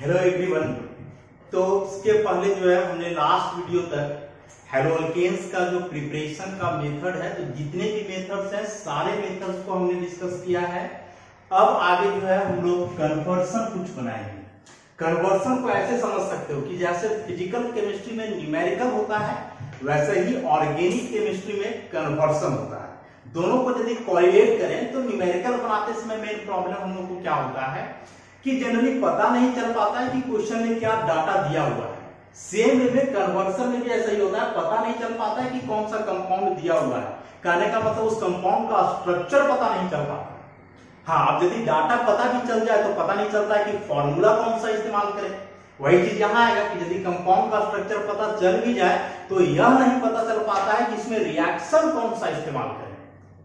Hello everyone. तो इसके पहले जो है हमने लास्ट वीडियो तक हैलोअल्केन्स का जो प्रिपरेशन का मेथड है, तो जितने भी मेथड्स हैं सारे मेथड्स को हमने डिस्कस किया है। अब आगे जो है हम लोग कन्वर्सन कुछ बनाएंगे। कन्वर्सन को ऐसे समझ सकते हो कि जैसे फिजिकल केमिस्ट्री में न्यूमेरिकल होता है, वैसे ही ऑर्गेनिक केमिस्ट्री में कन्वर्सन होता है। दोनों को यदि कोरिलेट करें तो न्यूमेरिकल बनाते समय मेन प्रॉब्लम हम लोग को क्या होता है कि जनरली पता नहीं चल पाता है कि क्वेश्चन में क्या डाटा दिया हुआ है। सेम वे कन्वर्सन में भी ऐसा ही होता है, पता नहीं चल पाता है कि कौन सा कंपाउंड दिया हुआ है। कहने का मतलब उस कंपाउंड का स्ट्रक्चर पता नहीं चल पाता। हाँ, अब यदि डाटा पता भी चल जाए तो पता नहीं चलता है कि फॉर्मूला कौन सा इस्तेमाल करें। वही चीज यहाँ आएगा कि यदि कंपाउंड का स्ट्रक्चर पता चल भी जाए तो यह नहीं पता चल पाता है कि इसमें रिएक्शन कौन सा इस्तेमाल करें,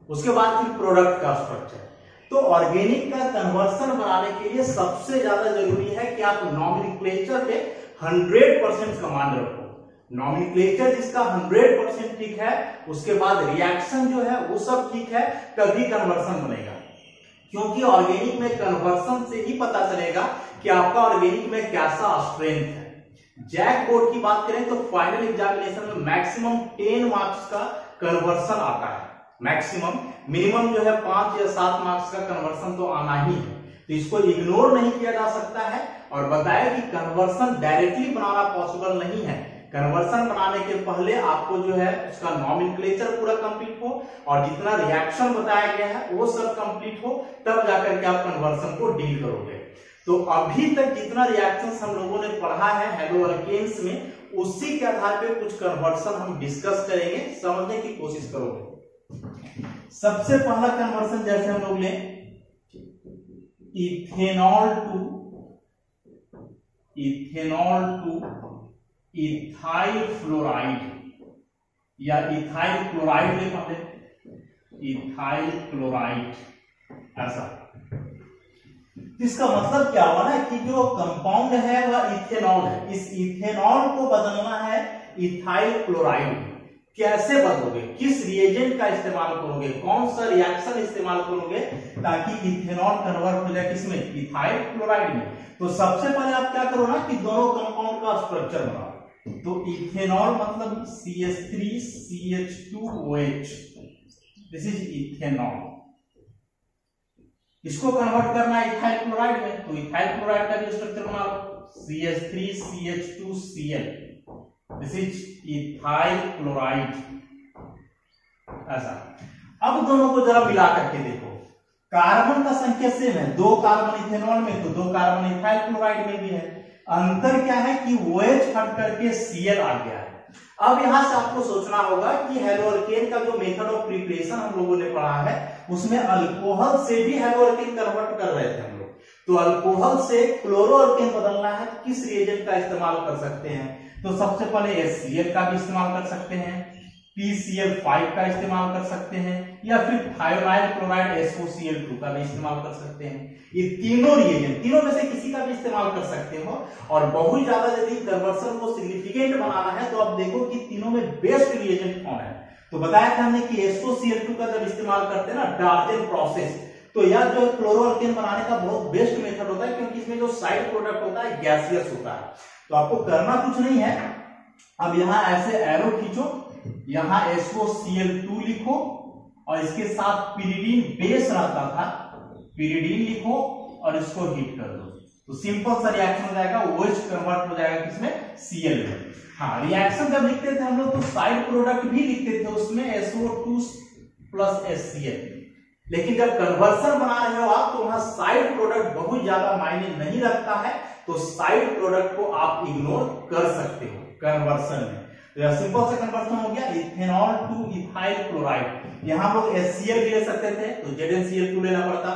उसके बाद फिर प्रोडक्ट का स्ट्रक्चर। तो ऑर्गेनिक का कन्वर्सन बनाने के लिए सबसे ज्यादा जरूरी है कि आप नॉमेनक्लेचर पे 100% कमांड रखो। नॉमेनक्लेचर जिसका 100% ठीक है, उसके बाद रिएक्शन जो है वो सब ठीक है, तभी कन्वर्सन बनेगा। क्योंकि ऑर्गेनिक में कन्वर्सन से ही पता चलेगा कि आपका ऑर्गेनिक में कैसा स्ट्रेंथ है। जैक बोर्ड की बात करें तो फाइनल एग्जामिनेशन में मैक्सिमम 10 मार्क्स का कन्वर्सन आता है। मैक्सिमम, मिनिमम जो है 5 या 7 मार्क्स का कन्वर्सन तो आना ही है, तो इसको इग्नोर नहीं किया जा सकता है। और बताया कि कन्वर्सन डायरेक्टली बनाना पॉसिबल नहीं है। कन्वर्सन बनाने के पहले आपको जो है उसका नॉमेनक्लेचर पूरा कंप्लीट हो और जितना रिएक्शन बताया गया है वो सब कंप्लीट हो, तब जाकर के आप कन्वर्सन को डील करोगे। तो अभी तक जितना रिएक्शंस हम लोगों ने पढ़ा है हैलोअल्केन्स में, उसी के आधार पे कुछ कन्वर्सन हम डिस्कस करेंगे, समझने की कोशिश करोगे। सबसे पहला कन्वर्सन जैसे हम लोग ले इथेनॉल टू इथाइल फ्लोराइड या इथाइल क्लोराइड ले पहले इथाइल क्लोराइड। ऐसा इसका मतलब क्या हुआ ना कि जो कंपाउंड है वह इथेनॉल है, इस इथेनॉल को बदलना है इथाइल क्लोराइड। कैसे बदलोगे, किस रिएजेंट का इस्तेमाल करोगे, कौन सा रिएक्शन इस्तेमाल करोगे ताकि इथेनॉल कन्वर्ट हो जाए किसमें, इथाइल क्लोराइड में। तो सबसे पहले आप क्या करो ना कि दोनों कंपाउंड का स्ट्रक्चर बनाओ। तो इथेनॉल मतलब CH3CH2OH, दिस इज इथेनॉल। इसको कन्वर्ट करना है इथाइल क्लोराइड में, तो इथाइल क्लोराइड का भी स्ट्रक्चर बना लो CH3CH2Cl, this is ethyl chloride. ऐसा। अब दोनों को जरा मिला करके देखो, कार्बन का संख्या सेम है, 2 कार्बन इथेनॉल में तो 2 कार्बन इथाइल क्लोराइड में भी है। अंतर क्या है कि OH हट करके Cl आ गया है। अब यहां से आपको सोचना होगा कि हैलोअल्केन का जो मेथड ऑफ प्रिपरेशन हम लोगों ने पढ़ा है, उसमें अल्कोहल से भी हैलोअल्केन कन्वर्ट कर रहे थे हम लोग। तो अल्कोहल से क्लोरोअल्केन बदलना है, किस रिएजेंट का इस्तेमाल कर सकते हैं? तो सबसे पहले HCl का भी इस्तेमाल कर सकते हैं, PCl5 का इस्तेमाल कर सकते हैं, या फिर थायोनाइल क्लोराइड SOCl2 का भी इस्तेमाल कर सकते हैं। ये तीनों रिएजेंट, तीनों में से किसी का भी इस्तेमाल कर सकते हो। और बहुत ज्यादा यदि कन्वर्सन को सिग्निफिकेंट बनाना है तो आप देखो कि तीनों में बेस्ट रिएजेंट कौन है। तो बताया था हमने कि SOCl2 का जब इस्तेमाल करते हैं ना डार्जन प्रोसेस, तो यह जो क्लोरोअल्केन बनाने का बहुत बेस्ट मेथड होता है, क्योंकि इसमें जो साइड प्रोडक्ट होता है गैसियस होता है। तो आपको करना कुछ नहीं है, अब यहां ऐसे एरो खींचो, यहां SOCl2 लिखो और इसके साथ पिरिडीन बेस रहता था, पिरिडीन लिखो और इसको हीट कर दो, तो सिंपल सा रिएक्शन हो जाएगा, OH कन्वर्ट हो जाएगा किसमें, Cl में। हाँ, रिएक्शन जब लिखते थे हम लोग तो साइड प्रोडक्ट भी लिखते थे उसमें SO2 प्लस HCl, लेकिन जब कन्वर्सन बना रहे हो आप तो वहां साइड प्रोडक्ट बहुत ज्यादा मायने नहीं रखता है, तो साइड प्रोडक्ट को आप इग्नोर कर सकते हो कन्वर्सन में। तो यह सिंपल सा कन्वर्सन हो गया, इथेनॉल टू इथाइल क्लोराइड। यहां लोग HCl भी ले सकते थे तो ZnCl2 लेना पड़ता,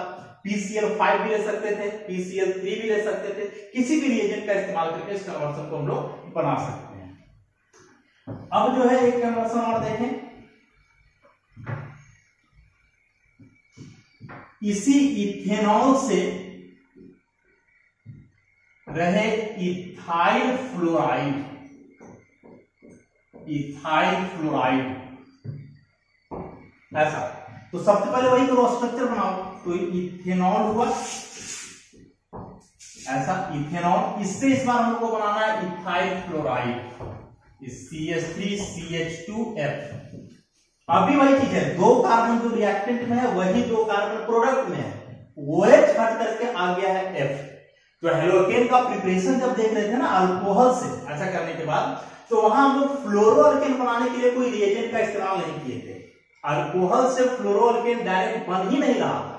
PCl5 भी ले सकते थे, PCl3 भी ले सकते थे, किसी भी रिएजेंट का इस्तेमाल करके इस कन्वर्सन को हम लोग बना सकते हैं। अब जो है एक कन्वर्सन और देखें, इसी इथेनॉल से रहे इथाइल फ्लोराइड, ऐसा। तो सबसे पहले वही करो, स्ट्रक्चर बनाओ। तो इथेनॉल हुआ ऐसा इथेनॉल। इससे इस बार हमको बनाना है इथाइल फ्लोराइड, इससे इस बार हमको बनाना है इथाइल फ्लोराइड, CH3CH2F। अभी वही चीज है, 2 कार्बन जो रिएक्टेंट में है वही 2 कार्बन प्रोडक्ट में है, OH हट करके आ गया है F। तो हेलोकेन का प्रिपरेशन जब देख रहे थे ना अल्कोहल से, ऐसा करने के बाद तो वहां हम लोग फ्लोरोअल्केन बनाने के लिए कोई रिएजेंट का इस्तेमाल नहीं किए थे। अल्कोहल से फ्लोरोअल्केन डायरेक्ट बन ही नहीं रहा था,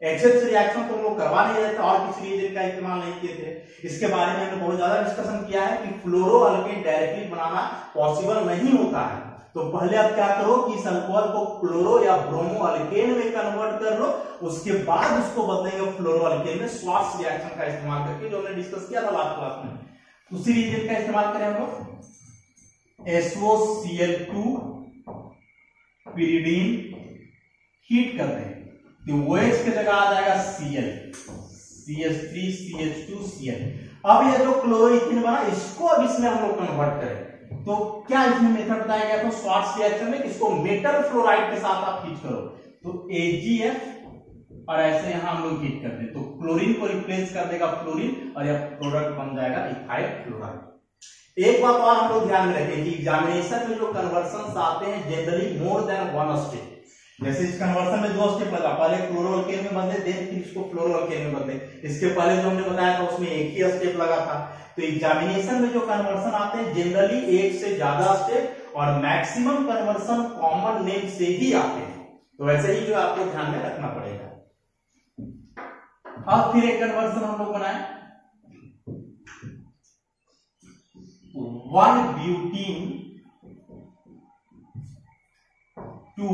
HF रिएक्शन तो हम लोग करवा नहीं रहे थे और किसी रिएजेंट का इस्तेमाल नहीं किए थे। इसके बारे में हमने बहुत ज्यादा डिस्कशन किया है कि फ्लोरोअल्केन डायरेक्टली बनाना पॉसिबल नहीं होता है। तो पहले आप क्या करो कि इस अल्कोहल को क्लोरो या ब्रोमो अल्केन में कन्वर्ट कर लो, उसके बाद उसको बदलेंगे फ्लोरोअल्केन में स्वार्ट्ज रिएक्शन का इस्तेमाल करके, जो हमने डिस्कस किया था लास्ट क्लास में। उसी रिएजेंट का इस्तेमाल करें हम लोग, SOCl2 पिरिडीन हीट कर दें तो OH की जगह आ जाएगा Cl, CH3CH2Cl। अब ये जो क्लोरोइथीन बना इसको अब इसमें हम लोग कन्वर्ट करें तो क्या इसमें मेथड बताया गया था स्वार्ट्ज रिएक्शन में, इसको मेटल फ्लोराइड के साथ आप हीट करो तो AgF और ऐसे यहां हम लोग हीट करते हैं तो क्लोरीन को रिप्लेस कर देगा फ्लोरीन और यह प्रोडक्ट बन जाएगा इथाइल फ्लोराइड। एक बात और हम लोग ध्यान में रखें कि एग्जामिनेशन में जो कन्वर्शन आते हैं जनरली मोर देन 1 स्टेप। जैसे इस कन्वर्सन में 2 स्टेप लगा, पहले क्लोरोअल्केन में बदले देन फिर इसको फ्लोरोअल्केन में बदले। इसके पहले जो हमने बताया था उसमें एक ही स्टेप लगा था। तो एग्जामिनेशन में जो कन्वर्सन आते हैं जनरली 1 से ज्यादा स्टेप और मैक्सिमम कन्वर्सन कॉमन नेम से ही आते हैं। तो वैसे ही जो आपको ध्यान में रखना पड़ेगा। अब फिर एक कन्वर्सन हम लोग बनाए 1-ब्यूटीन टू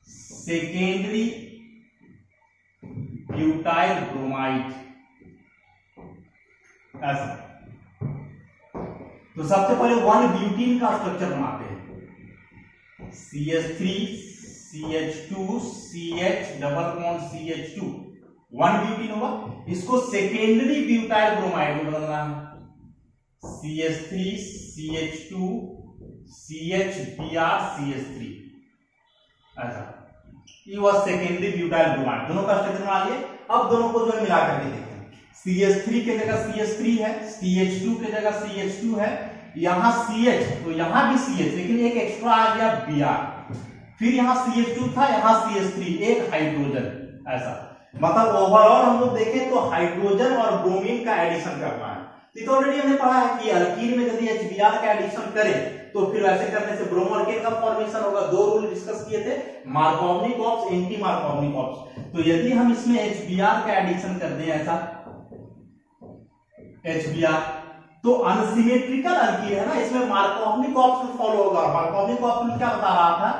सेकेंडरी ब्यूटाइल ब्रोमाइड, ऐसा। तो सबसे पहले 1-ब्यूटीन का स्ट्रक्चर बनाते हैं, CH3CH2CH डबल बॉन्ड CH2, 1-ब्यूटीन होगा। इसको सेकेंडरी ब्यूटाइल ब्रोमाइड में बदलना है, CH3CH2CHBrCH3, ऐसा। ये हुआ सेकेंडरी ब्यूटाइल ब्रोमाइड, दोनों का स्ट्रक्चर बना लिए। अब दोनों को जो है मिला करके देखें, CH3 की जगह CH3 है, CH2 की जगह CH2 है, यहां CH तो यहां भी CH, लेकिन एक एक्स्ट्रा आ गया Br, फिर यहां CH2 था यहां CH3, एक हाइड्रोजन, ऐसा। मतलब ओवरऑल हम लोग देखें तो हाइड्रोजन और ब्रोमीन का एडिशन करना है। तो ऑलरेडी हमने पढ़ा है कि अल्कीन में यदि HBr का एडिशन करें तो फिर वैसे करने से ब्रोमोअल्केन का फॉर्मेशन होगा। 2 रूल डिस्कस किए थे, मार्कोवनी कॉप्स, एंटी मार्कोवनी कॉप्स। तो यदि हम इसमें HBr का एडिशन कर दें ऐसा HBr तो अनसिमेट्रिकल अल्कीन है ना, इसमें मार्कोवनी कॉप्स फॉलो होगा। मार्कोवनी कॉप्स में क्या बता रहा था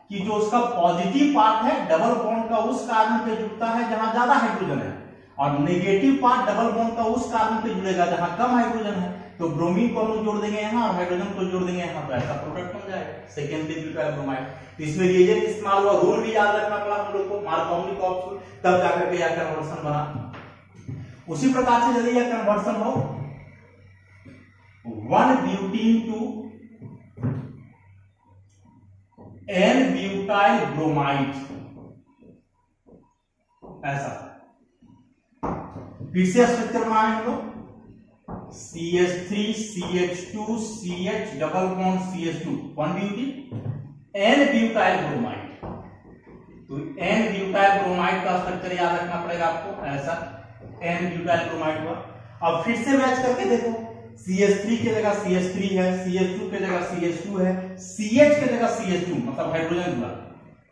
कि जो उसका पॉजिटिव पार्ट है डबल बॉन्ड का उस कार्बन पे जुड़ता है जहां ज्यादा हाइड्रोजन है, और नेगेटिव पार्ट डबल बॉन्ड का उस कार्बन पे जुड़ेगा जहां कम हाइड्रोजन है। तो ब्रोमीन को हम लोग जोड़ देंगे यहाँ और हाइड्रोजन को जोड़ देंगे यहाँ, तो ऐसा प्रोडक्ट बन जाएगा सेकेंडरी ब्यूटाइल ब्रोमाइड। तो इसमें रिएजेंट इस्तेमाल हुआ, रूल भी याद रखना पड़ा हम लोग को, मार्कोवनी कॉप्स, तब जाकर के यह कन्वर्सन बना। उसी प्रकार से यदि यह कन्वर्सन हो 1-ब्यूटीन टू N-ब्यूटाइल ब्रोमाइड, ऐसा। फिर से स्ट्रक्चर बनाए हम लोग, CH3CH2CH double bond CH2, one butene, n butyl bromide. तो N-ब्यूटाइल ब्रोमाइड का स्ट्रक्चर याद रखना पड़ेगा आपको, ऐसा N-ब्यूटाइल ब्रोमाइड हुआ। अब फिर से मैच करके देखो, CH3 की जगह CH3 है, CH2 की जगह CH2 है, CH की जगह CH2 मतलब हाइड्रोजन जुड़ा,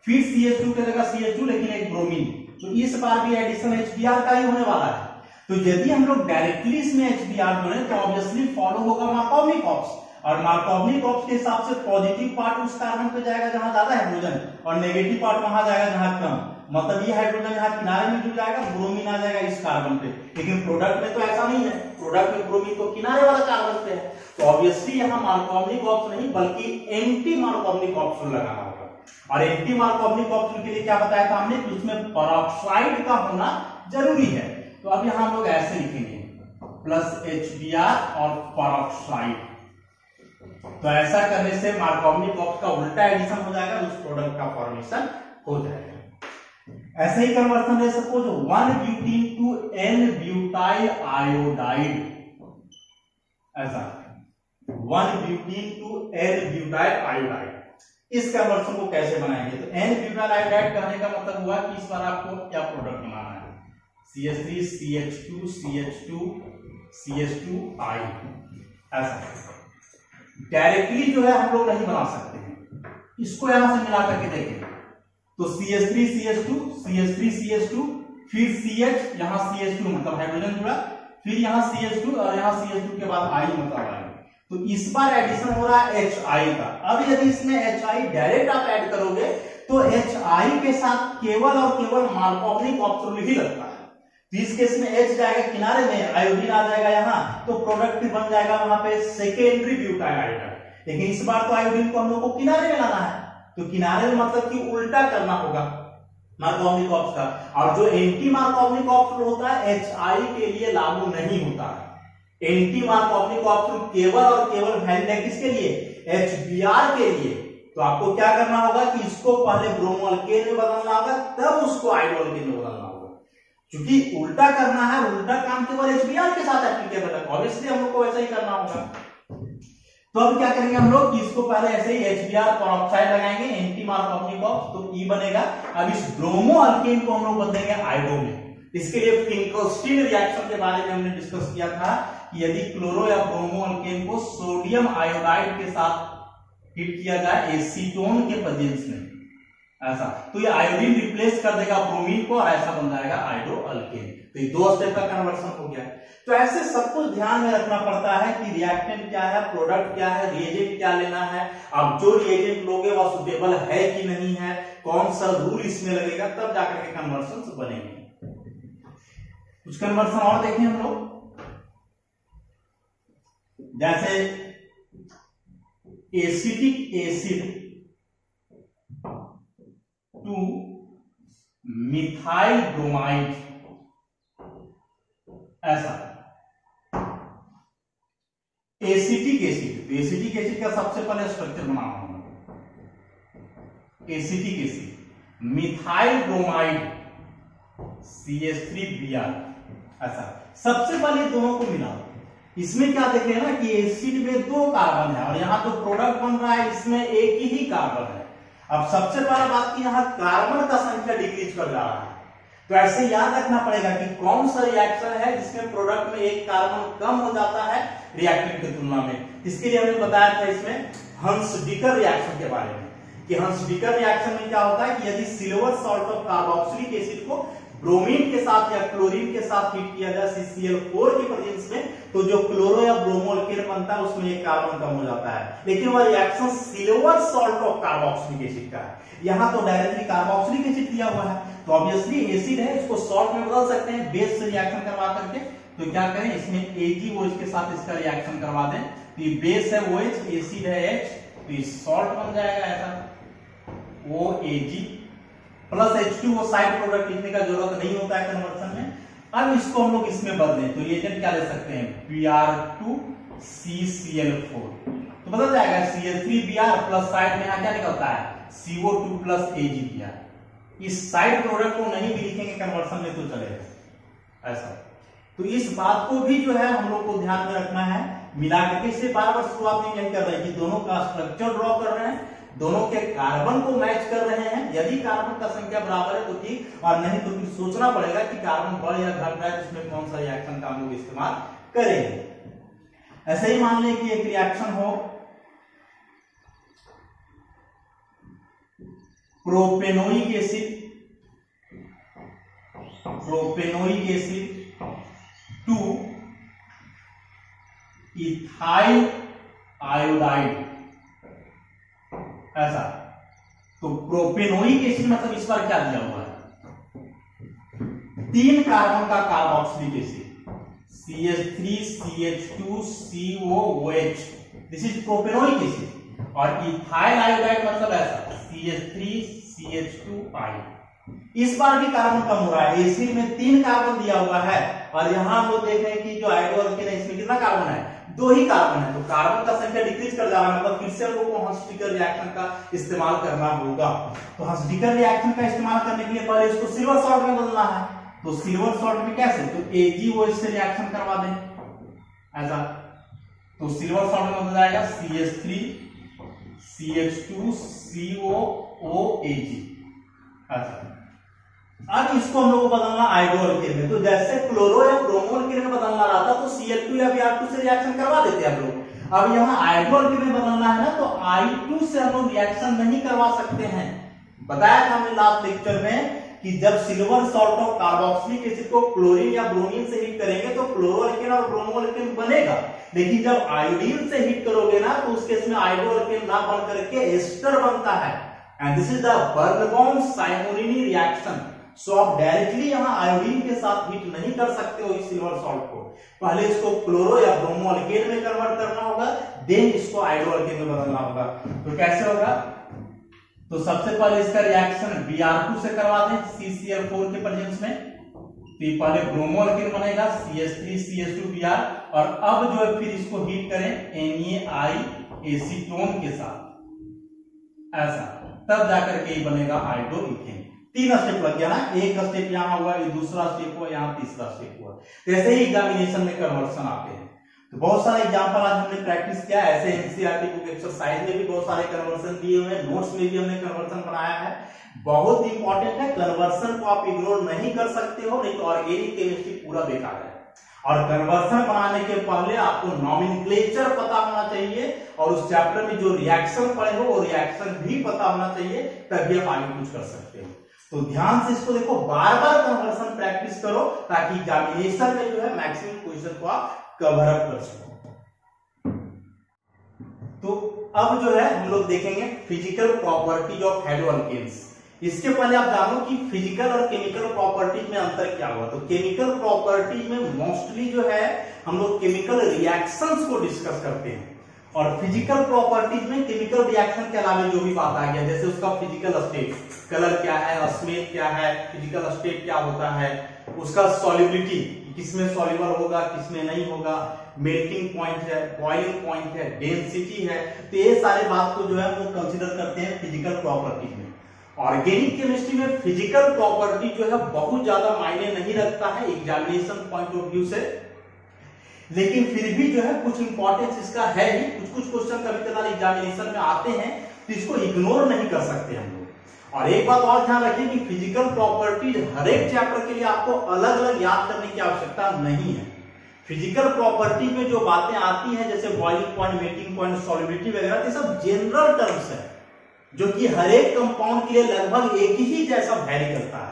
फिर CH2 की जगह CH2 लेकिन एक ब्रोमीन। तो इस बार भी एडिशन HBr का ही होने वाला है। तो यदि हम लोग डायरेक्टली इसमें HBr जोड़े तो ऑब्वियसली फॉलो होगा मार्कोवनी कॉप्स, और मार्कोवनी कॉप्स के हिसाब से पॉजिटिव पार्ट उस कार्बन पे जाएगा जहां ज्यादा हाइड्रोजन और नेगेटिव पार्ट वहां जाएगा जहां कम। मतलब ये हाइड्रोजन यहाँ किनारे में जुड़ जाएगा, ब्रोमीन आ जाएगा इस कार्बन पे। लेकिन प्रोडक्ट में तो ऐसा नहीं है, प्रोडक्ट में ब्रोमीन तो किनारे वाला कार्बन पे है। तो ऑब्वियसली यहाँ मार्कोवनी कॉप्स नहीं बल्कि एंटी मार्कोवनी कॉप्सूल लगाना होगा। और एंटी मार्कोवनी कॉप्सूल के लिए क्या बताया था हमने कि उसमें पेरोक्साइड का होना जरूरी है। तो अब यहाँ हम लोग ऐसे लिखेंगे प्लस HBr और पेरोक्साइड। तो ऐसा करने से मार्कोवनी कॉप्स का उल्टा एडिशन हो जाएगा, उस प्रोडक्ट का फॉर्मेशन हो जाएगा। ऐसे ही कन्वर्सन है, suppose one butene to n butyl iodide, ऐसा 1 butene to n butyl iodide. इस कन्वर्सन को कैसे बनाएंगे? तो एन ब्यूटाइल आयोडाइड कहने का मतलब हुआ कि इस बार आपको क्या प्रोडक्ट बनाना है, CH3 CH2 CH2 CH2I, ऐसा डायरेक्टली जो है हम लोग नहीं बना सकते हैं, इसको यहां से मिला करके देखें तो CH3 CH2 CH3 CH2 फिर CH, यहां CH2 मतलब हाइड्रोजन जुड़ा, फिर यहां CH2 और यहां CH2 के बाद I मतलब I, तो इस बार एडिशन हो रहा है HI का। अब यदि इसमें HI डायरेक्ट आप ऐड करोगे तो HI के साथ केवल और केवल मार्कोवनिक ऑप्शनल ही लगता है, तो इस केस में H जाएगा किनारे में, आयोडीन आ जाएगा यहाँ, तो प्रोडक्ट बन जाएगा वहां पे सेकेंडरी ब्यूटाइल आयोडाइड। लेकिन इस बार तो आयोडीन को हम लोग को किनारे में लाना है, तो किनारे में मतलब कि उल्टा करना होगा मार्कोवनिक ऑप्शन का, और जो एंटी मार्कोवनिक ऑप्शन होता है HI के लिए लागू नहीं होता है। एंटी मार्कोवनिक ऑप्शन केवल और केवल वैलिड है किसके लिए? HBr के लिए। तो आपको क्या करना होगा कि इसको पहले ब्रोमो अल्केन में बदलना होगा, तब उसको आयोडो अल्केन में बदलना होगा, क्योंकि उल्टा करना है, उल्टा काम केवल HBr के साथ एप्लीकेबल है, ऑब्वियसली हम लोग को ऐसा ही करना होगा। तो अब क्या करेंगे हम लोग कि इसको पहले ऐसे ही HBr पेरोक्साइड लगाएंगे, एंटी मार्कोवनिक ऑप्शन, तो E बनेगा। अब इस ब्रोमो अल्केन को हम लोग बदलेंगे आयोडो में। इसके लिए फिंकलस्टीन रिएक्शन के बारे में हमने डिस्कस किया था कि यदि क्लोरो या ब्रोमो अल्केन को सोडियम आयोडाइड के साथ हिट किया जाए एसीटोन के प्रेजेंस में, ऐसा, तो ये आयोडीन रिप्लेस कर देगा ब्रोमीन को और ऐसा बन जाएगा आयोडो अल्केन। तो ये 2 स्टेप का कन्वर्सन हो गया। तो ऐसे सब कुछ ध्यान में रखना पड़ता है कि रिएक्टेंट क्या है, प्रोडक्ट क्या है, रिएजेंट क्या लेना है। अब जो रिएजेंट लोगे वह सुटेबल है कि नहीं है, कौन सा रूल इसमें लगेगा, तब जाकर के कन्वर्सन बनेंगे। कुछ कन्वर्सन और देखें हम लोग, जैसे acetic acid two methyl bromide, ऐसा एसिटिक एसिड, तो एसिटिक एसिड का सबसे पहले स्ट्रक्चर बनाना होगा, acetic acid methyl bromide CH3Br, ऐसा सबसे पहले दोनों को मिलाओ। इसमें क्या देख रहे हैं ना कि एसिड में 2 कार्बन है और यहाँ जो प्रोडक्ट बन रहा है इसमें एक ही कार्बन है। अब सबसे पहला बात कि यहाँ कार्बन का संख्या डिक्रीज कर जा रहा है, तो ऐसे याद रखना पड़ेगा कि कौन सा रिएक्शन है जिसमें प्रोडक्ट में एक कार्बन कम हो जाता है रिएक्टेंट की तुलना में। इसके लिए हमने बताया था इसमें हंस-डिकर रिएक्शन के बारे में कि हंस-डिकर रिएक्शन में क्या होता है कि यदि silver salt of carboxylic acid को ब्रोमीन के साथ या क्लोरीन के साथ हीट किया जाए CCl4 की प्रेजेंस में, तो जो क्लोरो या ब्रोमो अल्केन बनता है उसमें एक कार्बन कम हो जाता है, लेकिन वह reaction silver salt of carboxylic acid का है। यहाँ तो डायरेक्टली कार्बोक्सिलिक एसिड दिया हुआ है, तो ऑब्वियसली एसिड है, इसको सॉल्ट में बदल सकते हैं बेस से रिएक्शन करवा करके। तो क्या करें, इसमें AgOH के साथ इसका रिएक्शन करवा दें, तो ये बेस है OH, एसिड है H, तो ये सॉल्ट बन जाएगा ऐसा OAg प्लस H2, वो साइड प्रोडक्ट लिखने का जरूरत नहीं होता है कन्वर्सन में। अब इसको हम लोग इसमें बदलें, तो रिएजेंट क्या ले सकते हैं, Br2 CCl4, तो बदल जाएगा CH3Br प्लस साइड में यहाँ क्या निकलता है CO2 प्लस AgBr। इस साइड प्रोडक्ट को नहीं भी लिखेंगे कन्वर्सन में तो चलेगा ऐसा। तो इस बात को भी जो है हम लोग को ध्यान में रखना है, मिला करके इसे बार बार शुरुआत में यही कर रहे हैं कि दोनों का स्ट्रक्चर ड्रॉ कर रहे हैं, दोनों के कार्बन को मैच कर रहे हैं। यदि कार्बन का संख्या बराबर है तो ठीक, और नहीं तो फिर सोचना पड़ेगा कि कार्बन बढ़ या घट रहा है, जिसमें कौन सा रिएक्शन का हम लोग इस्तेमाल करेंगे। ऐसे ही मान लें कि एक रिएक्शन हो propanoic acid two ethyl iodide, ऐसा। तो प्रोपेनोइक एसिड मतलब इस पर क्या दिया हुआ है, 3 कार्बन का carboxylic acid CH3 CH2 COOH, this is propanoic acid. और इथाइल आयोडाइड मतलब ऐसा CH3 CH2I। इस बार भी कार्बन कम हो रहा है, एसिड में 3 कार्बन दिया हुआ है और यहां हम लोग देख रहे हैं कि जो आयोडो अल्केन है इसमें कितना कार्बन है, 2 ही कार्बन है, तो कार्बन का संख्या डिक्रीज कर जा रहा है, मतलब फिर से हम लोग को हंस-डिकर रिएक्शन का इस्तेमाल करना होगा। तो हंस-डिकर रिएक्शन का इस्तेमाल करने के लिए पहले इसको सिल्वर सॉल्ट में बदलना है, तो सिल्वर सॉल्ट में कैसे, तो AgO इससे रिएक्शन करवा दें ऐसा, तो सिल्वर सॉल्ट में बदल जाएगा CH3 CH2 COOAg। अच्छा, अब इसको हम लोग को बदलना आयोडोअल्केन में, तो जैसे क्लोरो या ब्रोमो अल्केन में बदलना रहा था तो Cl2 या Br2 से रिएक्शन करवा देते हैं हम लोग। अब यहाँ आयोडोअल्केन में बदलना है ना, तो I2 से हम लोग रिएक्शन नहीं करवा सकते हैं। बताया था हमने लास्ट लेक्चर में कि जब सिल्वर सॉल्ट और कार्बोक्सिलिक एसिड को क्लोरीन या ब्रोमीन से हीट करेंगे तो क्लोरो अल्केन और ब्रोमो अल्केन बनेगा, लेकिन जब आयोडीन से हीट करोगे ना तो उस केस में आयोडोअल्केन ना बन करके एस्टर बनता है, and this is the Birnbaum Simonini reaction. So आप डायरेक्टली यहाँ आयोडीन के साथ हीट नहीं कर सकते हो इस सिल्वर सॉल्ट को, पहले इसको क्लोरो या ब्रोमो अल्केन में कन्वर्ट करना होगा, देन इसको आयोडोअल्केन में बदलना होगा। तो कैसे होगा, तो सबसे पहले इसका रिएक्शन Br2 से करवा दें CCl4 के प्रेजेंस में, तो ये पहले ब्रोमो अल्केन बनेगा CH3 CH2 Br, और अब जो है फिर इसको हीट करें NaI एसीटोन के साथ ऐसा, तब जाकर के ये बनेगा आयोडोइथेन। 3 स्टेप लग गया ना, एक स्टेप यहाँ हुआ, ये दूसरा स्टेप हुआ, यहाँ तीसरा स्टेप हुआ। जैसे ही एग्जामिनेशन में कन्वर्सन आते हैं तो बहुत सारे एग्जांपल आज हमने प्रैक्टिस किया, ऐसे एनसीईआरटी बुक एक्सरसाइज में भी बहुत सारे कन्वर्सन दिए हुए हैं, नोट्स में भी हमने कन्वर्सन बनाया है। बहुत इंपॉर्टेंट है, कन्वर्सन को आप इग्नोर नहीं कर सकते हो, नहीं तो ऑर्गेनिक केमिस्ट्री पूरा बेकार है। और कन्वर्सन बनाने के पहले आपको नॉमेनक्लेचर पता होना चाहिए, और उस चैप्टर में जो रिएक्शन पढ़े हो वो रिएक्शन भी पता होना चाहिए, तभी आप आगे कुछ कर सकते हो। तो ध्यान से इसको देखो, बार बार कन्वर्सन प्रैक्टिस करो ताकि एग्जामिनेशन में जो है मैक्सिमम क्वेश्चन को आप कवर अप कर सको। तो अब जो है हम लोग देखेंगे फिजिकल प्रॉपर्टीज ऑफ हेलोअल्केन्स। इसके पहले आप जानो कि फिजिकल और केमिकल प्रॉपर्टीज में अंतर क्या हुआ। तो केमिकल प्रॉपर्टीज में मोस्टली जो है हम लोग केमिकल रिएक्शंस को डिस्कस करते हैं, और फिजिकल प्रॉपर्टीज में केमिकल रिएक्शन के अलावा जो भी बात आ गया, जैसे उसका फिजिकल स्टेट, कलर क्या है, स्मेल क्या है, फिजिकल स्टेट क्या होता है, उसका सॉल्युबिलिटी, किसमें सॉल्युबल होगा किसमें नहीं होगा, मेल्टिंग पॉइंट है, बॉइलिंग पॉइंट है, डेंसिटी है, तो ये सारे बात को जो है हम लोग कंसीडर करते हैं फिजिकल प्रॉपर्टीज में। ऑर्गेनिक केमिस्ट्री में फिजिकल प्रॉपर्टी जो है बहुत ज्यादा मायने नहीं रखता है एग्जामिनेशन पॉइंट ऑफ व्यू से, लेकिन फिर भी जो है कुछ इंपॉर्टेंस इसका है ही। कुछ क्वेश्चन कभी कभार एग्जामिनेशन में आते हैं तो इसको इग्नोर नहीं कर सकते हम लोग। और एक बात और ध्यान रखिए कि फिजिकल प्रॉपर्टीज हर एक चैप्टर के लिए आपको अलग अलग याद करने की आवश्यकता नहीं है। फिजिकल प्रॉपर्टी में जो बातें आती हैं जैसे boiling point, melting point, solubility वगैरह, ये सब जनरल टर्म्स है जो कि हर एक कंपाउंड के लिए लगभग एक ही जैसा वैरी करता है।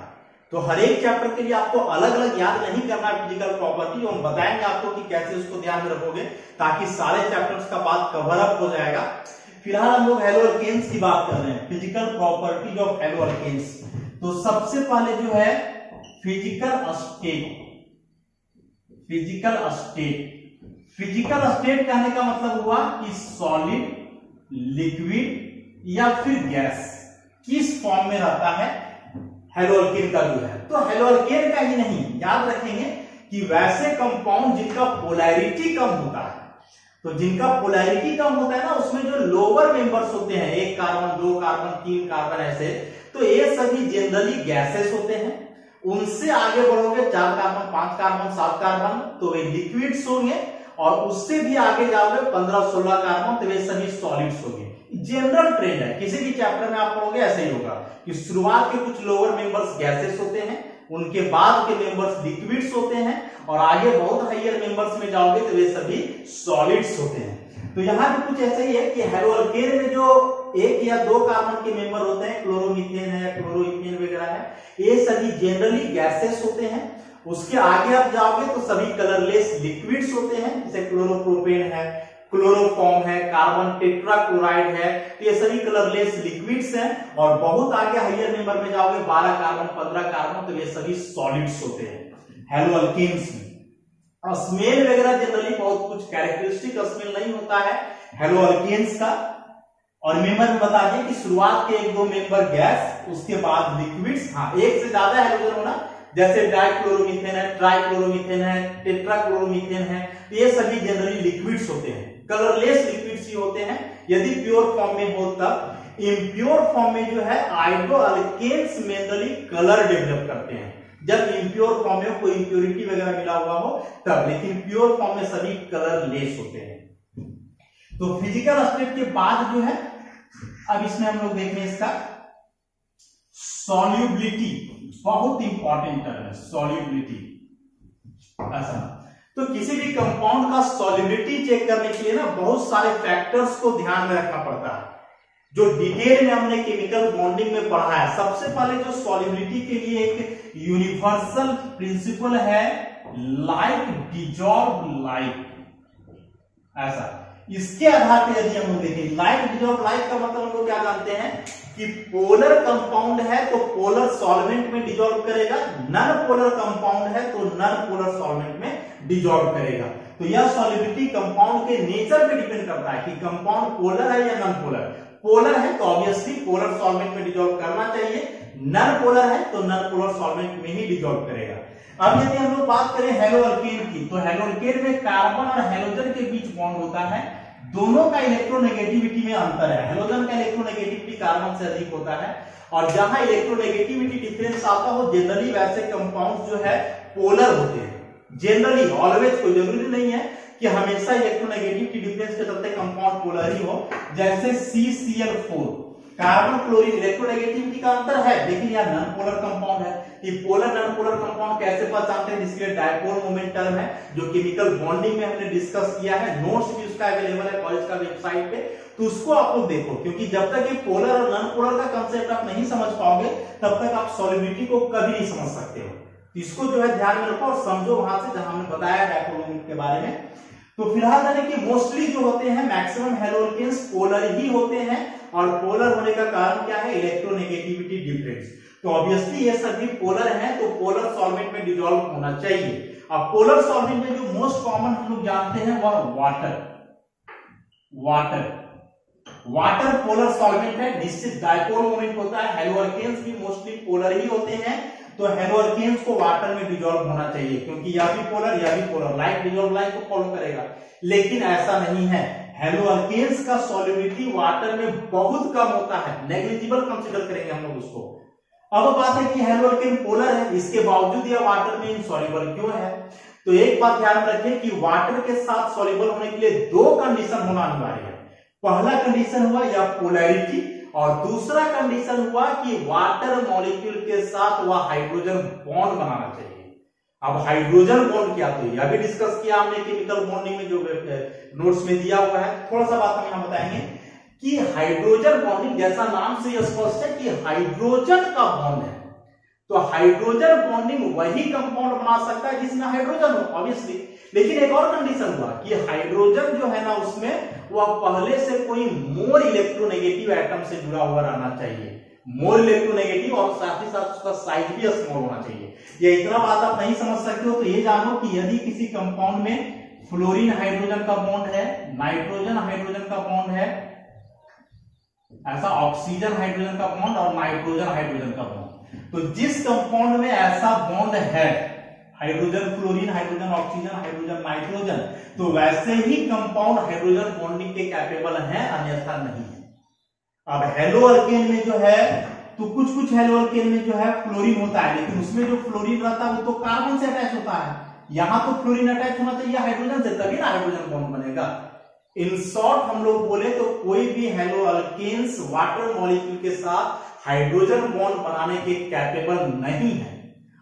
तो हर एक चैप्टर के लिए आपको अलग अलग याद नहीं करना है फिजिकल प्रॉपर्टी, हम बताएंगे आपको कि कैसे उसको ध्यान में रखोगे ताकि सारे चैप्टर्स का बात कवर अप हो जाएगा। फिलहाल हम लोग हेलोअल्केन्स की बात कर रहे हैं, फिजिकल प्रॉपर्टीज ऑफ हेलोअल्केन्स। तो सबसे पहले जो है फिजिकल स्टेट। फिजिकल स्टेट कहने का मतलब हुआ कि सॉलिड, लिक्विड या फिर गैस किस फॉर्म में रहता है हेलोअल्केन का जो है। तो हेलोअल्केन का ही नहीं, याद रखेंगे कि वैसे कंपाउंड जिनका पोलैरिटी कम होता है, तो जिनका पोलैरिटी कम होता है ना उसमें जो लोअर मेंबर्स होते हैं, 1 कार्बन 2 कार्बन 3 कार्बन ऐसे, तो ये सभी जनरली गैसेस होते हैं। उनसे आगे बढ़ोगे 4 कार्बन 5 कार्बन 7 कार्बन तो वे लिक्विड्स होंगे, और उससे भी आगे जाओगे 15-16 कार्बन तो वे सभी सॉलिड्स होंगे। जनरल ट्रेंड है, किसी भी चैप्टर में आप पढ़ोगे ऐसे ही होगा कि शुरुआत के कुछ लोअर मेंबर्स गैसेस होते हैं, उनके बाद के मेंबर्स लिक्विड्स होते हैं, और आगे बहुत हायर मेंबर्स में जाओगे तो वे सभी सॉलिड्स होते हैं। तो यहाँ भी कुछ ऐसा ही है कि हेलोअल्केन में जो 1 या 2 कार्बन के मेंबर होते हैं, क्लोरोमीथेन है, क्लोरोइथेन वगैरह है, ये सभी जनरली गैसेस होते हैं। उसके आगे आप जाओगे तो सभी कलरलेस लिक्विड्स होते हैं, जैसे क्लोरोप्रोपेन है, क्लोरोफॉर्म है, कार्बन टेट्राक्लोराइड है, तो ये सभी कलरलेस लिक्विड्स हैं। और बहुत आगे हायर मेंबर में जाओगे 12 कार्बन 15 कार्बन तो ये सभी सॉलिड्स होते हैं हेलोअल्केन्स में। और स्मेल वगैरह जनरली बहुत कुछ कैरेक्टरिस्टिक स्मेल नहीं होता है हेलोअल्केन्स का। और मेंबर में बता दें कि शुरुआत के 1-2 मेंबर गैस, उसके बाद लिक्विड्स, हाँ 1 से ज्यादा हाइड्रोजन होना, जैसे डाइक्लोरोमीथेन है, ट्राइक्लोरोमीथेन है, टेट्राक्लोरोमीथेन है, तो ये सभी जनरली लिक्विड्स होते हैं, कलरलेस लिक्विड्स ही होते हैं यदि प्योर फॉर्म में हो तब। इम्प्योर फॉर्म में जो है हाइड्रोअल्केन्स मेनली कलर डेवलप करते हैं। जब इम्प्योर फॉर्म में कोई इम्प्योरिटी वगैरह मिला हुआ हो तब, लेकिन प्योर फॉर्म में सभी कलरलेस होते हैं। तो फिजिकल स्टेट के बाद जो है, अब इसमें हम लोग देखें इसका सॉल्युबिलिटी, बहुत इंपॉर्टेंट टर्म है सॉल्युबिलिटी। ऐसा तो किसी भी कंपाउंड का सॉल्युबिलिटी चेक करने के लिए ना बहुत सारे फैक्टर्स को ध्यान में रखना पड़ता है, जो डिटेल में हमने केमिकल बॉन्डिंग में पढ़ा है। सबसे पहले जो सॉल्युबिलिटी के लिए एक यूनिवर्सल प्रिंसिपल है, लाइक डिजॉल्व लाइक। ऐसा इसके आधार पर यदि हम लोग देखें लाइक डिजॉल्व लाइक का मतलब हम लोग क्या जानते हैं कि पोलर कंपाउंड है तो पोलर सॉल्वेंट में डिजॉल्व करेगा, नॉन पोलर कंपाउंड है तो नॉन पोलर सॉल्वेंट में डिजॉल्व करेगा। तो यह सॉल्युबिलिटी कंपाउंड के नेचर पे डिपेंड करता है कि कंपाउंड पोलर है या नॉन पोलर। पोलर है तो ऑब्वियसली पोलर सॉल्वेंट में डिजॉल्व करना चाहिए, नॉन पोलर है तो नॉन पोलर सॉल्वेंट में ही डिजॉल्व करेगा। अब यदि हम लोग बात करें हेलोअल्केन की, तो हेलोअल्केन में कार्बन और हेलोजन के बीच बॉन्ड होता है, दोनों का इलेक्ट्रोनेगेटिविटी में अंतर है। हेलोजन का इलेक्ट्रोनेगेटिविटी कार्बन से अधिक होता है, और जहां इलेक्ट्रोनेगेटिविटी डिफरेंस आता हो जनरली वैसे कंपाउंड जो है पोलर होते हैं। जनरली, ऑलवेज, कोई जरूरी नहीं है कि हमेशा इलेक्ट्रोनेगेटिविटी डिफरेंस के चलते कंपाउंड पोलर ही हो। जैसे CCl4, कार्बन क्लोरीन इलेक्ट्रोनेगेटिविटी का अंतर है, लेकिन यह नॉन पोलर कंपाउंड है। ये पोलर नॉन पोलर कंपाउंड कैसे पहचानते हैं, जिसके लिए डायपोल मोमेंट टर्म है, जो केमिकल बॉन्डिंग में हमने डिस्कस किया है, नोट्स भी उसका अवेलेबल है कॉलेज का वेबसाइट पे, तो उसको आप लोग देखो, क्योंकि जब तक ये पोलर और नॉन पोलर का कंसेप्ट आप नहीं समझ पाओगे तब तक आप सॉल्युबिलिटी को कभी नहीं समझ सकते हो। इसको जो है ध्यान में रखो और समझो वहां से जहां हमने बताया डायपोल मोमेंट के बारे में। तो फिलहाल जाने कि मोस्टली जो होते हैं मैक्सिमम हेलोअल्केन्स पोलर ही होते हैं, और पोलर होने का कारण क्या है, इलेक्ट्रोनेगेटिविटी डिफरेंस। तो ऑब्वियसली ये सभी पोलर हैं तो पोलर सॉल्वेंट में डिसॉल्व होना चाहिए। अब पोलर सॉल्वेंट में जो मोस्ट कॉमन हम लोग जानते हैं वह वाटर पोलर सॉल्वेंट है, जिससे डायपोल मोमेंट होता है। हेलोअल्केन्स भी मोस्टली पोलर ही होते हैं, तो हेलोअल्केन्स को वाटर में डिसॉल्व होना चाहिए, क्योंकि यह भी पोलर लाइक डिसॉल्व लाइक को फॉलो करेगा। लेकिन ऐसा नहीं है, हेलोअल्केन्स का सॉल्युबिलिटी वाटर में बहुत कम होता है, नेग्लिजिबल कंसीडर करेंगे हम लोग उसको। अब बात है कि हेलोअल्केन पोलर है, इसके बावजूद यह वाटर में इनसॉल्युबल क्यों है। तो एक बात ध्यान रखें कि वाटर के साथ सॉल्युबल होने के लिए दो कंडीशन होना अनिवार्य है। पहला कंडीशन हुआ या पोलैरिटी, और दूसरा कंडीशन हुआ कि वाटर मॉलिक्यूल के साथ वह हाइड्रोजन बॉन्ड बनाना चाहिए। अब हाइड्रोजन बॉन्ड क्या, तो यह भी डिस्कस किया हमने केमिकल बॉन्डिंग में, जो नोट्स में दिया हुआ है। थोड़ा सा बात हम यहां बताएंगे कि हाइड्रोजन बॉन्डिंग, जैसा नाम से यह स्पष्ट है कि हाइड्रोजन का बॉन्ड है, तो हाइड्रोजन बॉन्डिंग वही कंपाउंड बना सकता है जिसमें हाइड्रोजन हो ऑब्वियसली। लेकिन एक और कंडीशन हुआ कि हाइड्रोजन जो है ना, उसमें वह पहले से कोई मोर इलेक्ट्रोनेगेटिव एटम से जुड़ा हुआ रहना चाहिए, मोर इलेक्ट्रोनेगेटिव, और साथ ही साथ उसका साइज भी स्मॉल होना चाहिए। ये इतना बात आप नहीं समझ सकते हो तो ये जानो कि यदि किसी कंपाउंड में फ्लोरीन हाइड्रोजन का बॉन्ड है, नाइट्रोजन हाइड्रोजन का बॉन्ड है, ऐसा ऑक्सीजन हाइड्रोजन का बॉन्ड और नाइट्रोजन हाइड्रोजन का बॉन्ड, तो जिस कंपाउंड में ऐसा बॉन्ड है, hydrogen fluorine, hydrogen oxygen, hydrogen nitrogen, तो वैसे ही कंपाउंड हाइड्रोजन बॉन्डिंग के कैपेबल हैं, अन्यथा नहीं है। अब हेलोअल्केन में जो है, तो कुछ हेलोअल्केन में जो है फ्लोरीन होता है, लेकिन उसमें जो फ्लोरीन रहता है वो तो कार्बन से अटैच होता है। यहां तो फ्लोरीन अटैच होना चाहिए हाइड्रोजन से, तभी ना हाइड्रोजन बॉन्ड बनेगा। इन शॉर्ट हम लोग बोले तो कोई भी हेलोअल्केन्स वाटर मॉलिक्यूल के साथ हाइड्रोजन बॉन्ड बनाने के कैपेबल नहीं है,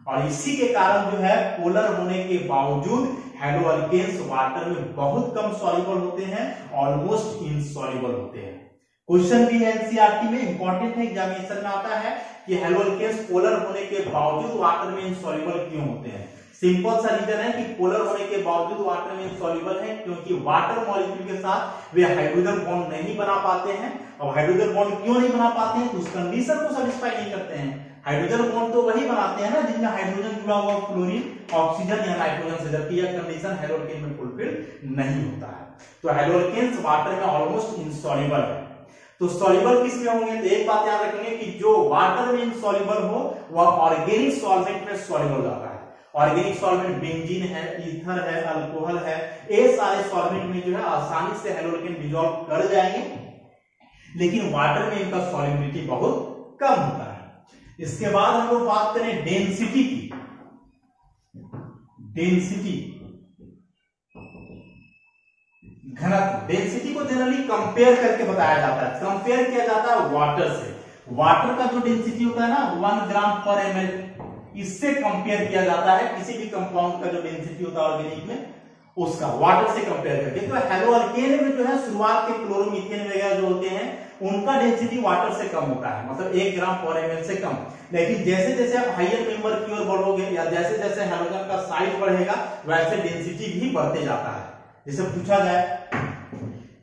और इसी के कारण जो है पोलर होने के बावजूद हेलोअल्केन्स वाटर में बहुत कम सॉल्युबल होते हैं, ऑलमोस्ट इनसॉल्युबल होते हैं। क्वेश्चन भी है एनसीईआरटी में, इंपॉर्टेंट है, एग्जामिनेशन में आता है कि हेलोअल्केन्स पोलर होने के बावजूद वाटर में इनसॉल्युबल क्यों होते हैं। सिंपल सा रीजन है कि पोलर होने के बावजूद वाटर में इनसॉल्युबल है, क्योंकि वाटर मॉलिक्यूल के साथ वे हाइड्रोजन बॉन्ड नहीं बना पाते हैं। और हाइड्रोजन बॉन्ड क्यों नहीं बना पाते हैं, तो उस कंडीशन को सेटिस्फाई नहीं करते हैं। हाइड्रोजन बॉन्ड तो वही बनाते हैं ना जिसमें हाइड्रोजन जुड़ा हुआ फ्लोरीन, ऑक्सीजन या नाइट्रोजन से, जबकि यह कंडीशन हेलोअल्केन में फुलफिल नहीं होता है। तो हेलोअल्केन्स वाटर में ऑलमोस्ट इनसॉल्युबल है। तो सॉल्युबल किस में होंगे, तो एक बात याद रखेंगे कि जो वाटर में इनसॉल्युबल हो वह ऑर्गेनिक सॉल्वेंट में सॉल्युबल जाता है। ऑर्गेनिक सॉल्वेंट बेंजीन है, ईथर है, अल्कोहल है, ये सारे सॉल्वेंट में जो है आसानी से हेलोअल्केन डिसॉल्व कर जाएंगे, लेकिन वाटर में इनका सॉल्युबिलिटी बहुत कम होता है। इसके बाद हम लोग बात करें डेंसिटी की, डेंसिटी, घनत्व। डेंसिटी को जनरली कंपेयर करके बताया जाता है, कंपेयर किया जाता है वाटर से। वाटर का जो डेंसिटी होता है ना 1 ग्राम पर ml, इससे कंपेयर किया जाता है किसी भी कंपाउंड का जो डेंसिटी होता है ऑर्गेनिक में, उसका वाटर से कंपेयर करके। तो हेलो अल्केन में जो है शुरुआत के क्लोरोमीथेन वगैरह जो होते हैं उनका डेंसिटी वाटर से कम होता है, मतलब 1 ग्राम पर ml से कम। लेकिन जैसे जैसे आप हायर मेंबर की ओर बढ़ोगे या जैसे जैसे हेलोजन का साइज बढ़ेगा वैसे डेंसिटी भी बढ़ते जाता है। जैसे पूछा जाए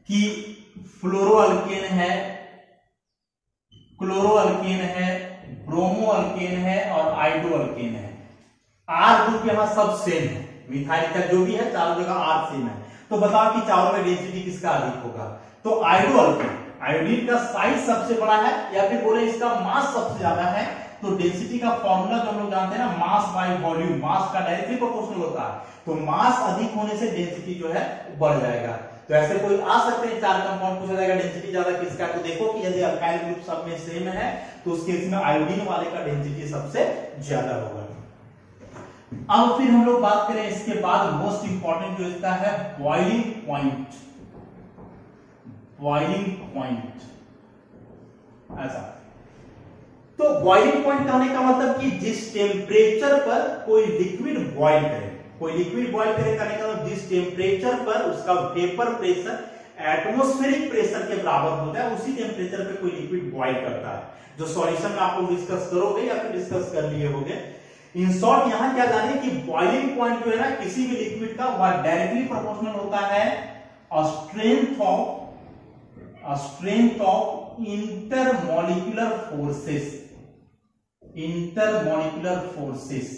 कि फ्लोरोअल्केन है, क्लोरोअल्केन है, ब्रोमोअल्केन है और आइडोअल्केन है, आर ग्रुप यहां सब सेम है, मिथाइल का जो भी है चारों जगह आर सेम है, तो बताओ कि चारों में डेंसिटी किसका अधिक होगा? तो आइडोअल्केन, आयोडीन का साइज सबसे बड़ा है या फिर बोले इसका मास सबसे ज्यादा है, तो डेंसिटी का फॉर्मूला जो हम लोग जानते हैं ना, मास बाय वॉल्यूम, मास का डायरेक्टली प्रोपोर्शनल होता है, तो मास अधिक होने से डेंसिटी जो है बढ़ जाएगा। तो ऐसे कोई आ सकते हैं चार कंपाउंड, पूछा जाएगा डेंसिटी ज्यादा किसका, तो देखो कि यदि अल्काइल ग्रुप सब में सेम है तो उस केस में आयोडीन वाले का डेंसिटी सबसे ज्यादा होगा। अब फिर हम लोग बात करें इसके बाद मोस्ट इंपॉर्टेंट जो इसका है बॉइलिंग पॉइंट। बॉइलिंग पॉइंट ऐसा, तो बॉइलिंग पॉइंट कहने का मतलब कि जिस टेम्परेचर पर कोई लिक्विड बॉइल करे, कोई लिक्विड बॉइल करे करने का मतलब जिस टेम्परेचर पर उसका वेपर प्रेशर एटमॉस्फेरिक प्रेशर के बराबर होता है, उसी टेम्परेचर पे कोई लिक्विड बॉइल करता है, जो सॉल्यूशन में आप लोग डिस्कस करोगे या फिर डिस्कस कर लिए होंगे। इन शॉर्ट यहां क्या जाने कि बॉइलिंग पॉइंट जो है ना किसी भी लिक्विड का वह डायरेक्टली प्रोपोर्शनल होता है strength of intermolecular forces. Intermolecular forces,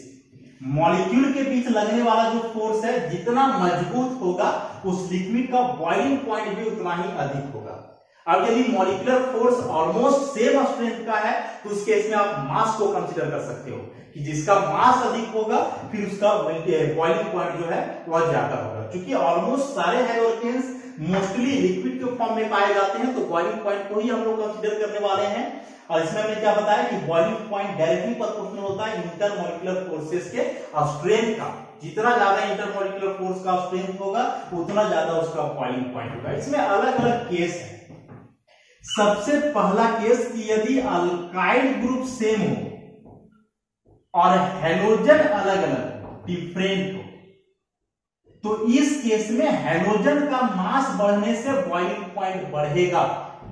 molecule के बीच लगने वाला जो फोर्स है जितना मजबूत होगा उस लिक्विड का बॉइलिंग पॉइंट भी उतना ही अधिक होगा। अब यदि molecular force almost same strength का है तो उस केस में आप मास को कंसीडर कर सकते हो कि जिसका मास अधिक होगा फिर उसका बॉइलिंग पॉइंट जो है वह ज्यादा होगा। क्योंकि ऑलमोस्ट सारे हेलोजेन्स मोस्टली लिक्विड के फॉर्म में पाए जाते हैं तो बॉइलिंग पॉइंट को ही हम लोग कंसीडर करने वाले हैं। और इसमें हमने क्या बताया कि बॉइलिंग पॉइंट डायरेक्टली प्रोपोर्शनल होता है इंटरमॉलिक्यूलर फोर्सेस के स्ट्रेंथ का। जितना ज्यादा इंटरमॉलिक्यूलर फोर्स का स्ट्रेंथ होगा उतना ज्यादा उसका बॉइलिंग पॉइंट होगा। इसमें अलग अलग केस है। सबसे पहला केस कि यदि अल्काइल ग्रुप सेम हो और हेलोजन अलग अलग डिफरेंट हो, तो इस केस में हेलोजन का मास बढ़ने से बॉइलिंग पॉइंट बढ़ेगा।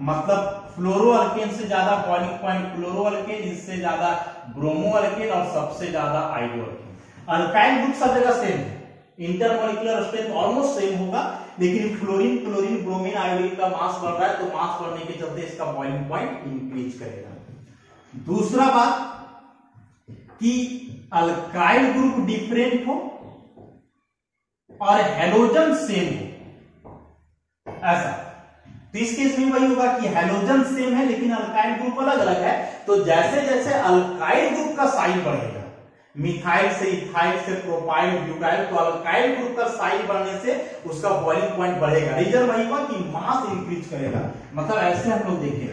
मतलब फ्लोरोअल्केन से ज्यादा बॉइलिंग पॉइंट क्लोरोअल्केन, इससे ज्यादा ब्रोमोअल्केन और सबसे ज्यादा आइडोअल्केन। अल्काइल ग्रुप सब जगह सेम है, इंटरमॉलिक्यूलर स्ट्रेंथ ऑलमोस्ट सेम होगा, लेकिन फ्लोरीन, क्लोरीन, ब्रोमीन, आयोडीन का मास बढ़ रहा है तो मास बढ़ने के चलते इसका बॉइलिंग पॉइंट इंक्रीज करेगा। दूसरा बात कि अल्काइल ग्रुप डिफरेंट हो और हेलोजन सेम हो, ऐसा, तो इस केस में वही होगा कि हेलोजन सेम है लेकिन अल्काइल ग्रुप अलग अलग है, तो जैसे जैसे अल्काइल ग्रुप का साइज बढ़ेगा, मिथाइल से इथाइल से प्रोपाइल ब्यूटाइल, तो अल्काइल ग्रुप का साइज बढ़ने से उसका बॉइलिंग पॉइंट बढ़ेगा। रीजन वही हुआ कि मास इंक्रीज करेगा। मतलब ऐसे हम लोग देखें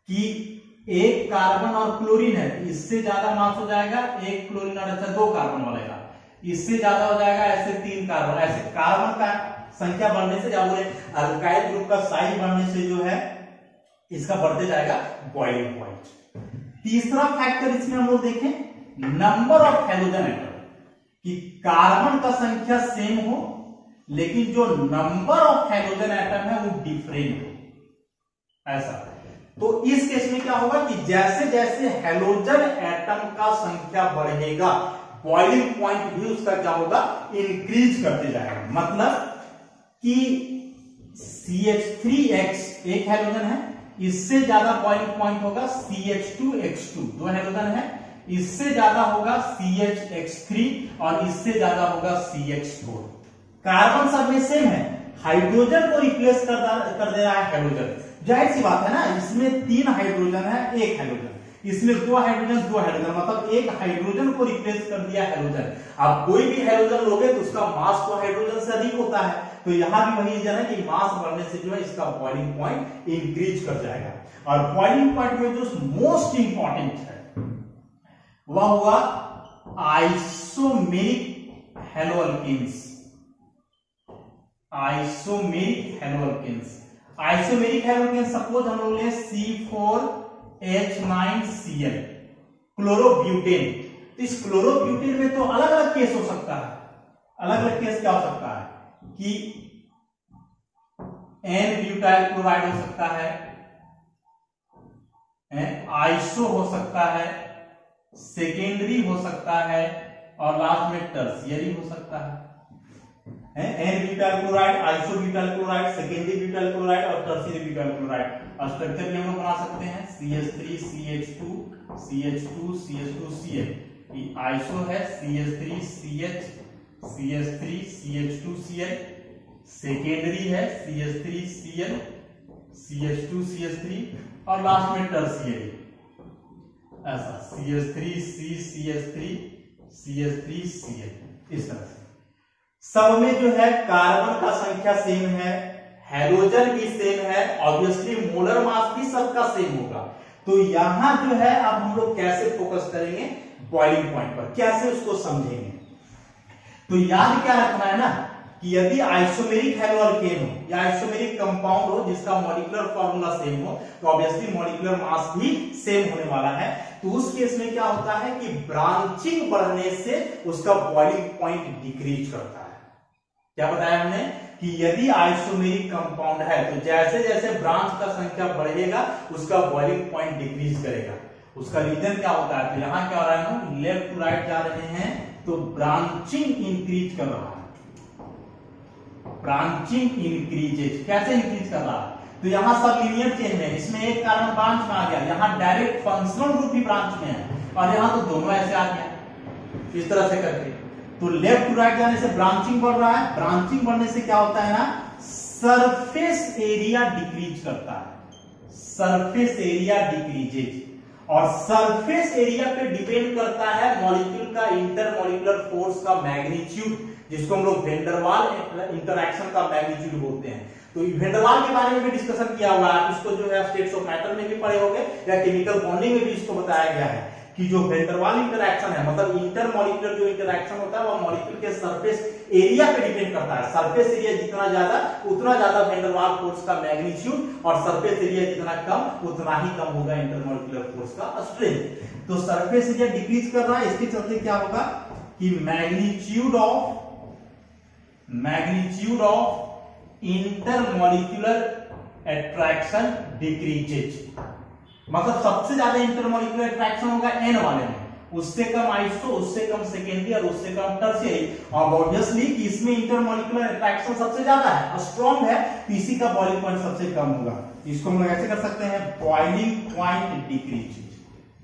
कि एक कार्बन और क्लोरीन है, इससे ज्यादा मास हो जाएगा, एक क्लोरीन और ऐसा 2 कार्बन बढ़ेगा, इससे ज्यादा हो जाएगा ऐसे 3 कार्बन, ऐसे कार्बन का संख्या बढ़ने से, क्या बोले, अल्काइल ग्रुप का साइज बढ़ने से जो है इसका बढ़ते जाएगा बॉइलिंग पॉइंट। तीसरा फैक्टर इसमें हम लोग देखें नंबर ऑफ हेलोजन एटम, कि कार्बन का संख्या सेम हो लेकिन जो नंबर ऑफ हेलोजन एटम है वो डिफरेंट हो, ऐसा। तो इस केस में क्या होगा कि जैसे जैसे हेलोजन एटम का संख्या बढ़ेगा बॉइलिंग पॉइंट भी उसका क्या होगा, इंक्रीज करते जाएगा। मतलब कि CH3X एक हेलोजन है, इससे ज्यादा बॉइलिंग पॉइंट होगा CH2X2, 2 हेलोजन है, इससे ज्यादा होगा CHX3 और इससे ज्यादा होगा CH4। कार्बन सब में सेम है, हाइड्रोजन को रिप्लेस कर दे रहा है हेलोजन। जाहिर सी बात है ना, इसमें 3 हाइड्रोजन है, 1 हेलोजन, इसमें 2 हाइड्रोजन 2 हाइड्रोजन, मतलब एक हाइड्रोजन को रिप्लेस कर दिया हेलोजन। अब कोई भी हेलोजन लोगे तो उसका मास तो हाइड्रोजन से अधिक होता है, तो यहां भी वही रीजन है कि मास बढ़ने से जो है इसका बॉइलिंग पॉइंट इंक्रीज कर जाएगा। और बॉइलिंग पॉइंट में जो मोस्ट इंपॉर्टेंट है वह हुआ आइसोमेरिक हैलोअल्केन्स, आइसोमेरिक हैलोअल्केन्स। आइसोमेरिक हैलोअल्केन्स सपोज हम लोग ले C4H9Cl क्लोरोब्यूटेन। तो इस क्लोरोब्यूटेन में तो अलग अलग केस हो सकता है। अलग अलग केस क्या हो सकता है कि N-ब्यूटाइल क्लोराइड हो सकता है, आइसो हो सकता है, सेकेंडरी हो सकता है और लास्ट में टर्शियरी हो सकता है। N butyl chloride, isobutyl chloride, secondary butyl chloride और टर्शियरी ब्यूटाइल क्लोराइड। और स्ट्रक्चर भी हम लोग बना सकते हैं CH3CH2 CH2 CH2Cl। ये आइसो है CH3CH CH3 CH2Cl, सेकेंडरी है CH3Cl CH2 CH3 और लास्ट में टर्शियरी ऐसा CH3C CH3 CH3Cl। इस तरह से सब में जो है कार्बन का संख्या सेम है, हैलोजन भी सेम है, ऑब्वियसली मोलर मास भी सबका सेम होगा। तो यहां जो है अब हम लोग कैसे फोकस करेंगे बॉइलिंग पॉइंट पर, कैसे उसको समझेंगे। तो याद क्या रखना है ना कि यदि आइसोमेरिक हैलोअल्केन हो या आइसोमेरिक कंपाउंड हो जिसका मॉलिक्यूलर फॉर्मूला सेम हो तो ऑब्वियसली मॉलिक्यूलर मास भी सेम होने वाला है। तो उस केस में क्या होता है कि ब्रांचिंग बढ़ने से उसका बॉइलिंग पॉइंट डिक्रीज करता है। क्या बताया हमने कि यदि आइसोमेरिक कंपाउंड है तो जैसे जैसे ब्रांच का संख्या बढ़ेगा उसका बॉइलिंग पॉइंट डिक्रीज करेगा। उसका रीजन क्या होता है, तो यहां क्या हो रहा है, हम लेफ्ट टू राइट जा रहे हैं तो ब्रांचिंग इंक्रीज कर रहा है। ब्रांचिंग इंक्रीजेज, कैसे इंक्रीज कर रहा है, तो यहां सब लीनियर चेन में, इसमें एक कार्बन ब्रांच में आ गया, यहां डायरेक्ट फंक्शनल ग्रुप भी ब्रांच में है और यहां तो दोनों ऐसे आ गया इस तरह से करके। तो लेफ्ट टू राइट जाने से ब्रांचिंग बढ़ रहा है। ब्रांचिंग बढ़ने से क्या होता है ना, सरफेस एरिया डिक्रीज करता है, सरफेस एरिया डिक्रीजेज। और सरफेस एरिया पे डिपेंड करता है मॉलिक्यूल का इंटरमॉलिक्यूलर फोर्स का मैग्नीट्यूड, जिसको हम लोग वेंडरवाल इंटरैक्शन का मैग्नीट्यूड बोलते हैं। तो वेंडरवाल के बारे में भी डिस्कशन किया हुआ है, इसको जो है स्टेट्स ऑफ मैटर में भी पढ़े होंगे या केमिकल बॉन्डिंग में भी इसको बताया गया है कि जो वेंडरवाल इंटरैक्शन है मतलब इंटरमॉलिक्यूलर जो इंटरैक्शन होता है वो मॉलिक्यूल के सरफेस एरिया पे डिपेंड करता है। सरफेस एरिया जितना ज्यादा उतना ज्यादा वेंडरवाल फोर्स का मैग्नीट्यूड और सरफेस एरिया जितना कम उतना ही कम होगा इंटरमॉलिक्यूलर फोर्स का स्ट्रेंथ। तो सरफेस एरिया डिक्रीज कर रहा है, इसके चलते क्या होगा कि magnitude of intermolecular attraction decreases. मतलब सबसे ज्यादा इंटरमॉलिक्यूलर अट्रैक्शन होगा N वाले में, उससे कम आइसो, उससे कम सेकेंडरी और उससे कम टर्शियरी। और ऑब्वियसली कि इसमें इंटरमॉलिक्यूलर अट्रैक्शन सबसे ज्यादा है, स्ट्रॉन्ग है, तो इसी का बॉइलिंग पॉइंट सबसे कम होगा। इसको हम लोग ऐसे कर सकते हैं boiling point decrease,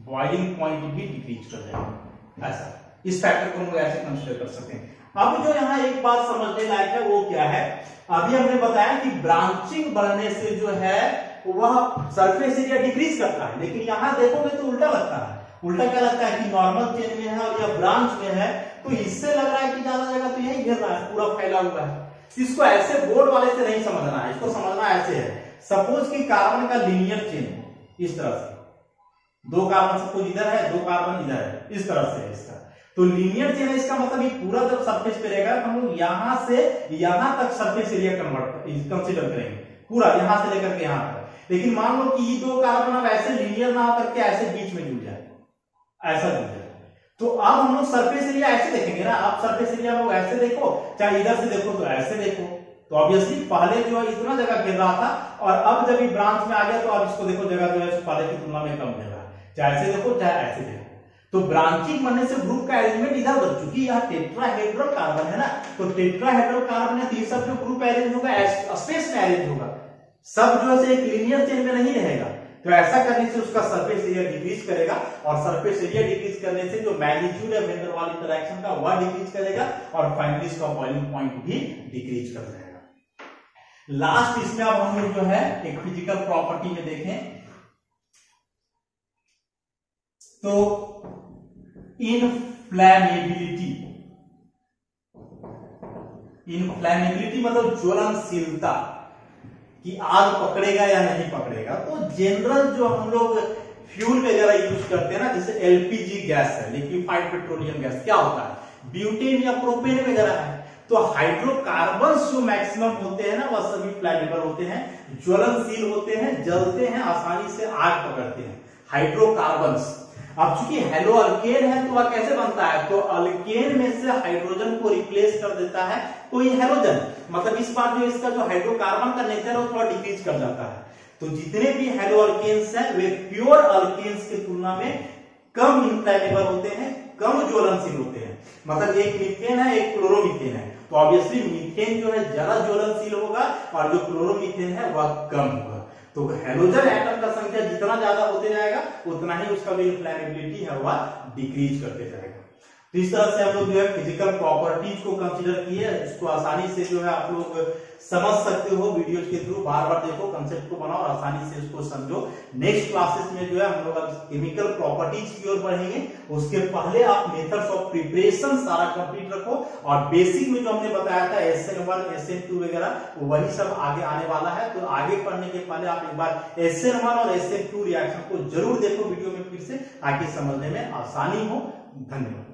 boiling point भी डिक्रीज कर जाएगा ऐसा। इस फैक्टर को हम लोग ऐसे कंसीडर कर सकते हैं। अब जो यहाँ एक बात समझने लायक है वो क्या है, अभी हमने बताया कि ब्रांचिंग बढ़ने से जो है वह सरफेस एरिया डिक्रीज करता है, लेकिन यहां देखोगे तो उल्टा लगता है। उल्टा क्या लगता है कि नॉर्मल चेन में है और या ब्रांच में है तो इससे लग रहा है कि ज्यादा जगह तो यही घेर रहा है, पूरा फैला हुआ है। इसको ऐसे बोर्ड वाले से नहीं समझना है, इसको समझना ऐसे है। सपोज कि कार्बन का लीनियर चेन इस तरह से, दो कार्बन सपोज इधर है, दो कार्बन इधर है, इस तरह से है इसका। तो लीनियर चेन है, इसका मतलब ये पूरा जब सरफेस पे रहेगा तो हम लोग यहां से यहां तक सरफेस एरिया कंसीडर करेंगे, पूरा यहां से लेकर के यहां तक। लेकिन मान लो कि ये दो कार्बन अब ऐसे लीनियर ना होकर के ऐसे बीच में जुड़ जाए, ऐसा जुड़ जाए, तो अब हम लोग सरफेस एरिया ऐसे देखेंगे ना। आप सरफेस एरिया लोग ऐसे देखो, चाहे इधर से देखो तो ऐसे देखो, तो ऑब्वियसली पहले जो है इतना जगह घेर रहा था और अब जब ये ब्रांच में आ गया तो अब इसको देखो जगह जो है पहले की तुलना में कम घेर रहा है, चाहे ऐसे देखो चाहे ऐसे देखो। तो ब्रांचिंग बनने से ग्रुप का अरेंजमेंट इधर उधर, चूंकि यह टेट्राहेड्रल कार्बन है ना, तो टेट्राहेड्रल कार्बन है तो ये सब जो ग्रुप अरेंज होगा स्पेस में अरेंज होगा, सब जो है एक लीनियर चेन में नहीं रहेगा। तो ऐसा करने से उसका सरफेस एरिया डिक्रीज करेगा और सरफेस एरिया डिक्रीज करने से जो मैग्नीट्यूड है वेन डर वाल इंटरैक्शन का वह डिक्रीज करेगा और फाइनली इसका बॉइलिंग पॉइंट भी डिक्रीज कर जाएगा। लास्ट इसमें अब हम लोग जो है एक फिजिकल प्रॉपर्टी में देखें तो इनफ्लैमेबिलिटी मतलब ज्वलनशीलता कि आग पकड़ेगा या नहीं पकड़ेगा। तो जनरल जो हम लोग फ्यूल वगैरह यूज करते हैं ना, जैसे एलपीजी गैस है, लिक्विफाइड पेट्रोलियम गैस, क्या होता है ब्यूटेन या प्रोपेन वगैरह है। तो हाइड्रोकार्बन्स जो मैक्सिमम होते हैं ना वह सभी फ्लैमेबल होते हैं, ज्वलनशील होते हैं, जलते हैं, आसानी से आग पकड़ते हैं, हाइड्रोकार्बन्स। अब चूंकि हेलो अल्केन है तो वह कैसे बनता है, तो अल्केन में से हाइड्रोजन को रिप्लेस कर देता है कोई हेलोजन, मतलब इस बार जो इसका जो हाइड्रोकार्बन का नेचर है वो थोड़ा डिक्रीज कर जाता है। तो जितने भी हेलो अल्केन्स हैं वे प्योर अल्केन्स की तुलना में कम इनफ्लेमेबल होते हैं, कम ज्वलनशील होते हैं। मतलब एक मीथेन है, एक क्लोरोमीथेन है, तो ऑब्वियसली मीथेन जो है ज्यादा ज्वलनशील होगा और जो क्लोरोमीथेन है वह कम होगा। तो हेलोजन एटम का संख्या जितना ज्यादा होते जाएगा उतना ही उसका जो इनफ्लेमेबिलिटी है वह डिक्रीज करते जाएगा। तो इस तरह से हम लोग जो है फिजिकल प्रॉपर्टीज को कंसीडर किए, इसको आसानी से जो है आप लोग समझ सकते हो वीडियोज के थ्रू, बार बार देखो, कंसेप्ट को बनाओ और आसानी से इसको समझो। नेक्स्ट क्लासेस में जो है हम लोग अब केमिकल प्रॉपर्टीज की ओर बढ़ेंगे, उसके पहले आप मेथड्स ऑफ प्रिपरेशन सारा कंप्लीट रखो और बेसिक में जो हमने बताया था SN1 SN2 वगैरह वही सब आगे आने वाला है। तो आगे पढ़ने के पहले आप एक बार SN1 और SN2 रिएक्शन को जरूर देखो वीडियो में फिर से, ताकि समझने में आसानी हो। धन्यवाद।